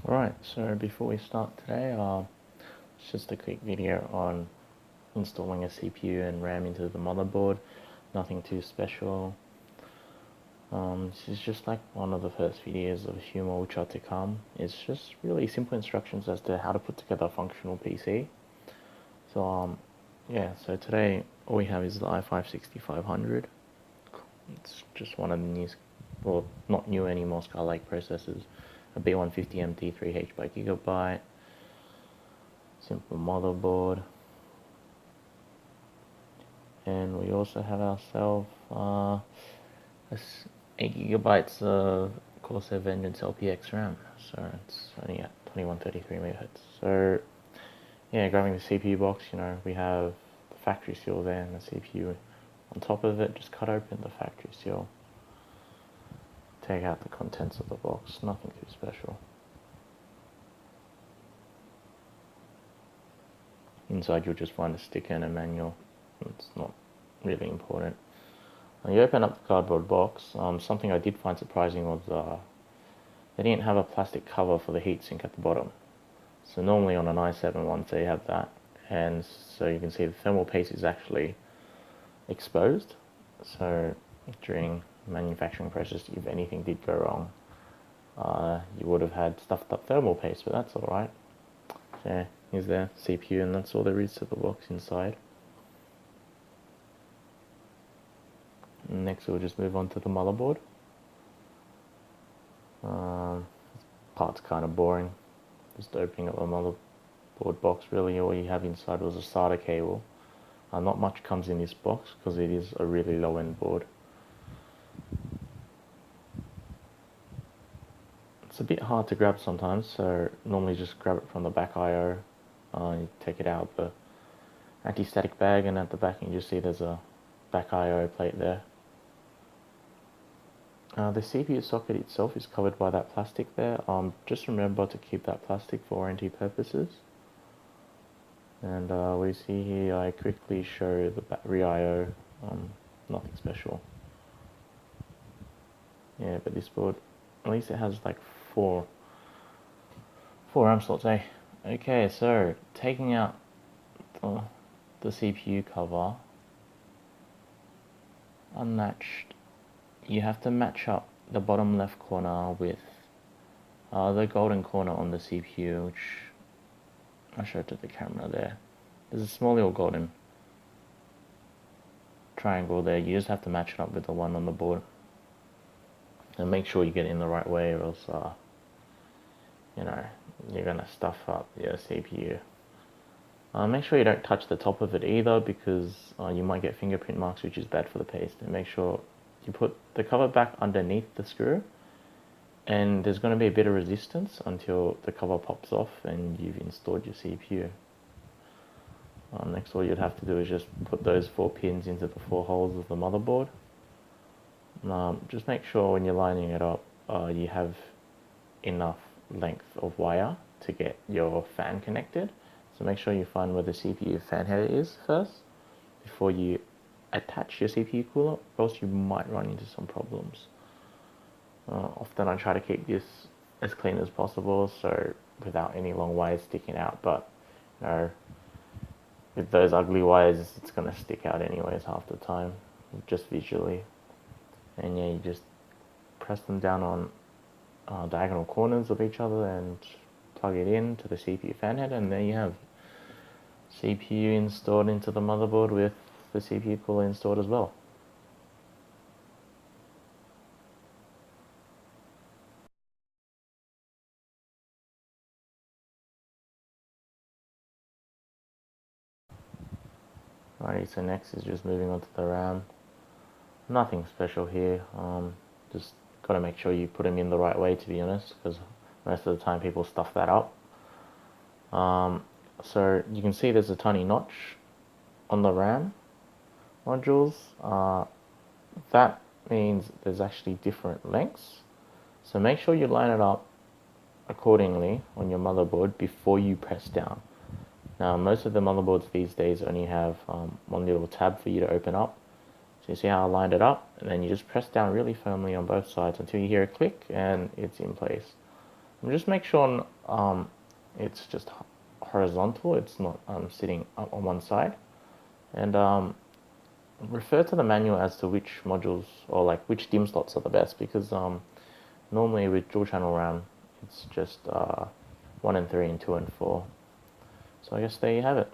Alright, so before we start today, it's just a quick video on installing a CPU and RAM into the motherboard. Nothing too special. This is just like one of the first videos of a few more which are to come. It's just really simple instructions as to how to put together a functional PC. So yeah, so today all we have is the i5-6500. It's just one of the new, well, not new anymore, Skylake processors. A B150 MT3H by Gigabyte. Simple motherboard. And we also have ourselves 8 gigabytes of Corsair Vengeance LPX RAM. So it's only at 2133 megahertz. So yeah, grabbing the CPU box, we have the factory seal there and the CPU on top of it. Just cut open the factory seal. Take out the contents of the box. Nothing too special. Inside you'll just find a sticker and a manual. It's not really important. When you open up the cardboard box, something I did find surprising was they didn't have a plastic cover for the heatsink at the bottom. So normally on an i7 one they have that, and so you can see the thermal paste is actually exposed. So during the manufacturing process, if anything did go wrong, you would have had stuffed up thermal paste, but that's alright. So here's the CPU, and that's all there is to the box inside. And next we'll just move on to the motherboard. Part's kind of boring. Just opening up the motherboard box, really all you have inside was a SATA cable. Not much comes in this box because it is a really low-end board. It's a bit hard to grab sometimes, so normally just grab it from the back I/O. You take it out of the anti-static bag, and at the back you just see there's a back I/O plate there. The CPU socket itself is covered by that plastic there. Just remember to keep that plastic for warranty purposes. And we see here I quickly show the battery I/O. Nothing special. Yeah, but this board, at least it has like four RAM slots, eh? Okay, so taking out the CPU cover, unmatched, you have to match up the bottom left corner with the golden corner on the CPU, which I showed to the camera there. There's a small little golden triangle there. You just have to match it up with the one on the board. And make sure you get it in the right way, or else, you're going to stuff up your CPU. Make sure you don't touch the top of it either, because you might get fingerprint marks, which is bad for the paste. And make sure you put the cover back underneath the screw, and there's going to be a bit of resistance until the cover pops off and you've installed your CPU. Next, all you'd have to do is just put those 4 pins into the 4 holes of the motherboard. Just make sure when you're lining it up, you have enough length of wire to get your fan connected. So make sure you find where the CPU fan header is first before you attach your CPU cooler, or else you might run into some problems. Often I try to keep this as clean as possible, so without any long wires sticking out, but with those ugly wires, it's going to stick out anyways half the time, just visually. And yeah, you just press them down on diagonal corners of each other and plug it in to the CPU fan head, and there you have CPU installed into the motherboard with the CPU cooler installed as well. Alrighty, so next is just moving on to the RAM. Nothing special here. Just got to make sure you put them in the right way, to be honest, because most of the time people stuff that up. So you can see there's a tiny notch on the RAM modules. That means there's actually different lengths. So make sure you line it up accordingly on your motherboard before you press down. Now, most of the motherboards these days only have one little tab for you to open up. So you see how I lined it up, and then you just press down really firmly on both sides until you hear a click and it's in place. Just make sure it's just horizontal. It's not sitting up on one side, and refer to the manual as to which modules or like which DIMM slots are the best, because normally with dual channel RAM it's just 1 and 3 and 2 and 4. So I guess there you have it.